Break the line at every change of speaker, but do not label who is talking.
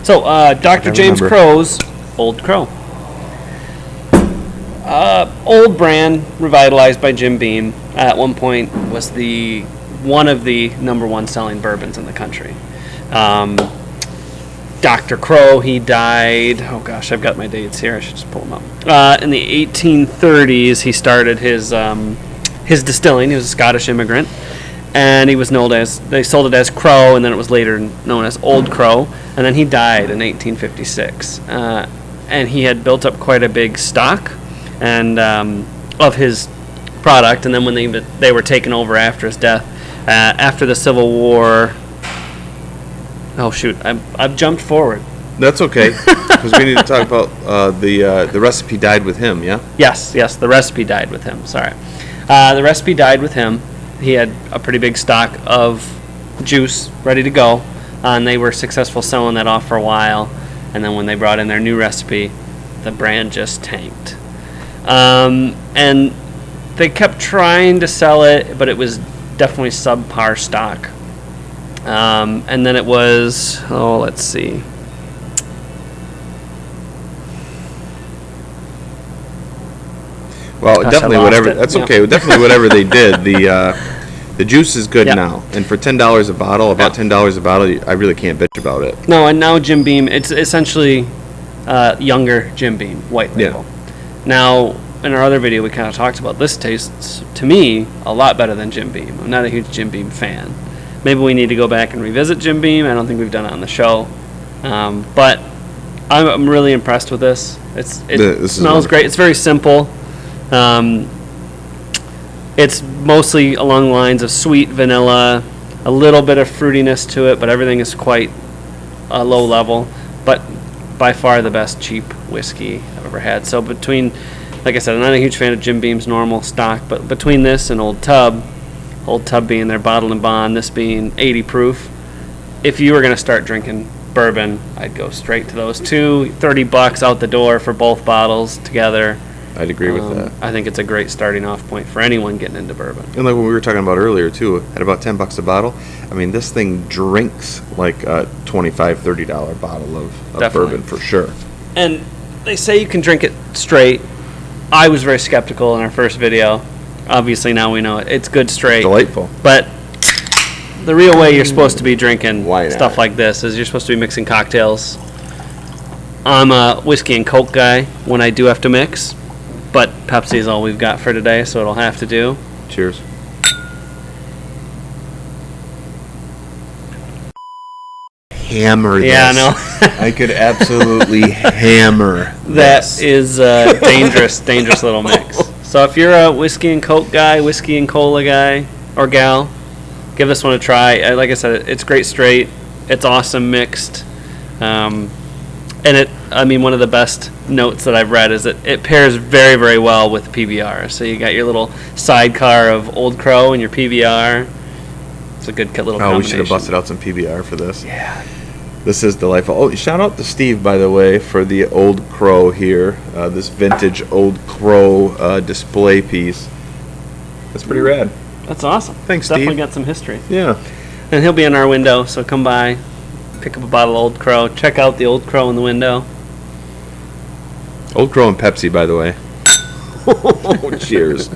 So, Dr. James Crow's Old Crow. Old brand, revitalized by Jim Beam. At one point was one of the #1 selling bourbons in the country. Dr. Crow, he died, oh gosh, I've got my dates here, I should just pull them up. In the 1830s, he started his distilling. He was a Scottish immigrant, and he was known as, they sold it as Crow, and then it was later known as Old Crow, and then he died in 1856. And he had built up quite a big stock and of his product, and then when they were taken over after his death, after the Civil War. Oh shoot! I've jumped forward.
That's okay, because we need to talk about the recipe died with him. Yeah.
Yes. The recipe died with him. Sorry, the recipe died with him. He had a pretty big stock of juice ready to go, and they were successful selling that off for a while. And then when they brought in their new recipe, the brand just tanked. And they kept trying to sell it, but it was definitely subpar stock. And then it was, let's see.
Well, gosh, definitely whatever. That's okay. Definitely whatever they did. The juice is good now, and for $10 a bottle, about $10 a bottle, I really can't bitch about it.
No, and now Jim Beam, it's essentially younger Jim Beam, white label.
Yeah.
Now, in our other video, we kind of talked about this tastes to me a lot better than Jim Beam. I'm not a huge Jim Beam fan. Maybe we need to go back and revisit Jim Beam. I don't think we've done it on the show. But I'm really impressed with this. It smells great. It's very simple. It's mostly along the lines of sweet vanilla, a little bit of fruitiness to it, but everything is quite low level. But by far the best cheap whiskey I've ever had. So between, like I said, I'm not a huge fan of Jim Beam's normal stock, but between this and Old Tub being their bottled and bond, this being 80 proof, if you were going to start drinking bourbon, I'd go straight to those two. $30 out the door for both bottles together.
I'd agree with that.
I think it's a great starting off point for anyone getting into bourbon.
And like when we were talking about earlier too, at about $10 a bottle, I mean this thing drinks like a $25, $30 bottle of bourbon for sure.
And they say you can drink it straight. I was very skeptical in our first video. Obviously now we know it. It's good straight.
Delightful.
But the real way you're supposed to be drinking stuff like this is you're supposed to be mixing cocktails. I'm a whiskey and Coke guy when I do have to mix, but Pepsi is all we've got for today, so it'll have to do.
Cheers. Hammer this.
Yeah, I know.
I could absolutely hammer this.
That is a dangerous little mix. So if you're a whiskey and Coke guy, whiskey and cola guy, or gal, give this one a try. Like I said, it's great straight. It's awesome mixed. And one of the best notes that I've read is that it pairs very, very well with PBR. So you got your little sidecar of Old Crow and your PBR. It's a good little combination.
Oh, we should have busted out some PBR for this.
Yeah.
This is delightful. Oh, shout out to Steve, by the way, for the Old Crow here. This vintage Old Crow display piece. That's pretty rad.
That's awesome.
Thanks,
Definitely
Steve.
got some history.
Yeah.
And he'll be in our window, so come by, pick up a bottle of Old Crow. Check out the Old Crow in the window.
Old Crow and Pepsi, by the way. Cheers.